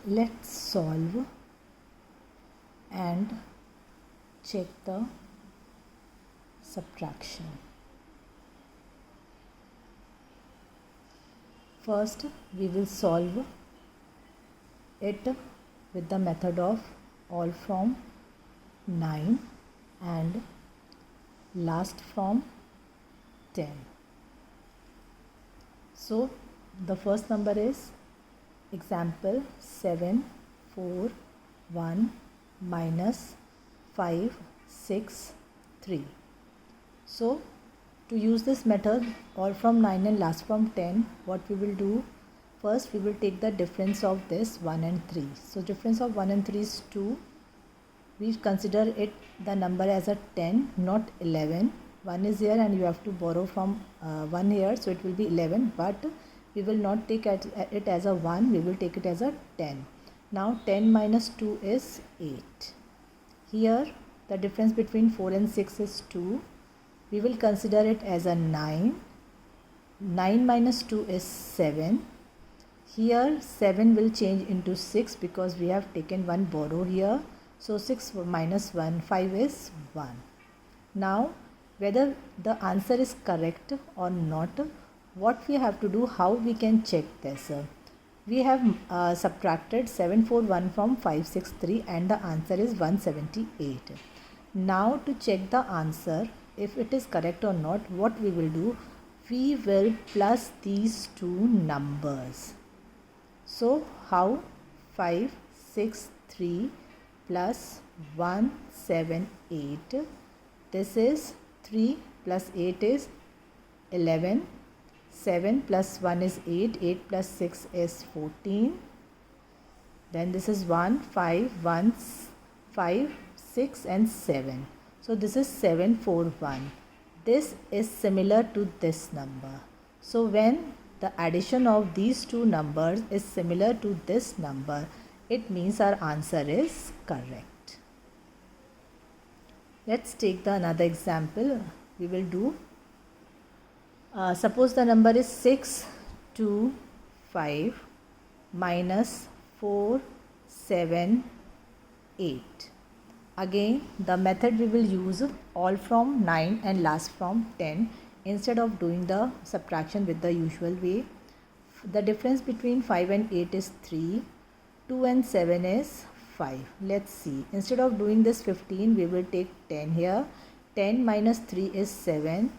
Let's solve and check the subtraction. First, we will solve it with the method of all from 9 and last from 10. So, the first number is example 7, 4, 1 minus 5, 6, 3. So, to use this method all from 9 and last from 10, what we will do, first we will take the difference of this 1 and 3. So, difference of 1 and 3 is 2. We consider it the number as a 10, not 11. 1 is here and you have to borrow from 1 here, so it will be 11, but we will not take it as a 1, we will take it as a 10. Now 10 minus 2 is 8. Here the difference between 4 and 6 is 2. We will consider it as a 9. 9 minus 2 is 7. Here 7 will change into 6 because we have taken one borrow here. So 6 minus 1, 5 is 1. Now whether the answer is correct or not, what we have to do, how we can check this. We have subtracted 741 from 563 and the answer is 178. Now to check the answer, if it is correct or not, what we will do, we will plus these two numbers. So how? 5, 6, 3 plus 1, 7, 8. This is 3 plus 8 is 11. 7 plus 1 is 8. 8 plus 6 is 14. Then this is 1, 5, 1, 5, 6 and 7. So this is 741. This is similar to this number. So when the addition of these two numbers is similar to this number, it means our answer is correct. Let's take another example. We will do, suppose the number is 6, 2, 5 minus 4, 7, 8. Again, the method we will use all from 9 and last from 10 instead of doing the subtraction with the usual way. The difference between 5 and 8 is 3. 2 and 7 is 5. Let's see. Instead of doing this 15, we will take 10 here. 10 minus 3 is 7.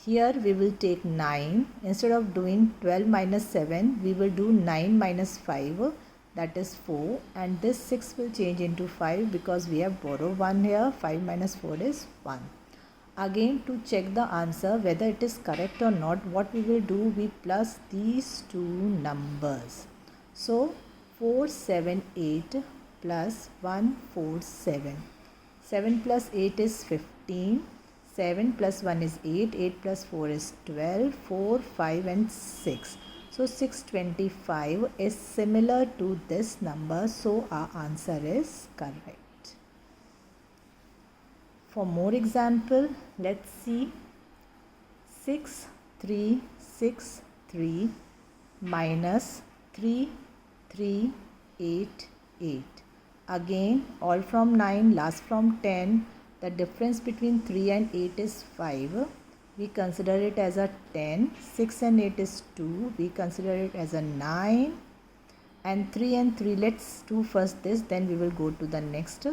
Here we will take 9. Instead of doing 12 minus 7, we will do 9 minus 5. That is 4, and this 6 will change into 5 because we have borrowed 1 here. 5 minus 4 is 1. Again, to check the answer whether it is correct or not, what we will do, we plus these two numbers. So 4, 7, 8 plus 1, 4, 7. 7 plus 8 is 15. 7 plus 1 is 8. 8 plus 4 is 12. 4, 5 and 6. So 625 is similar to this number. So our answer is correct. For more example, let's see. 6, 3, 6, 3 minus 3, 3, 8, 8. Again, all from 9, last from 10. The difference between 3 and 8 is 5. We consider it as a 10. 6 and 8 is 2. We consider it as a 9. And 3 and 3, let's do first this, then we will go to the next.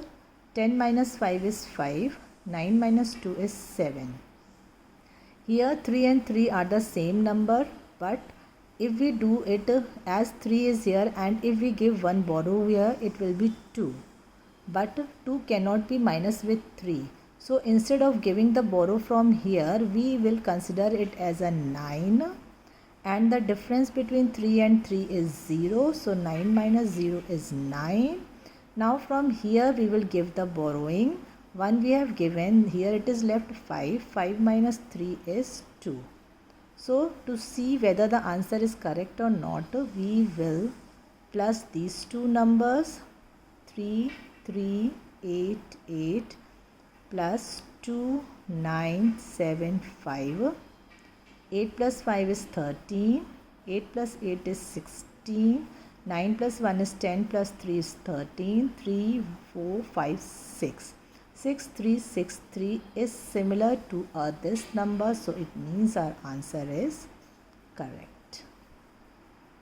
10 minus 5 is 5. 9 minus 2 is 7. Here 3 and 3 are the same number, but if we do it as 3 is here and if we give one borrow here, it will be 2. But 2 cannot be minus with 3. So instead of giving the borrow from here, we will consider it as a 9. And the difference between 3 and 3 is 0. So 9 minus 0 is 9. Now from here we will give the borrowing. 1 we have given, here it is left 5. 5 minus 3 is 2. So to see whether the answer is correct or not, we will plus these two numbers. 3, 3, 8, 8 plus 2, 9, 7, 5. 8 plus 5 is 13. 8 plus 8 is 16. 9 plus 1 is 10 plus 3 is 13. 3, 4, 5, 6. 6363 is similar to this number, so it means our answer is correct.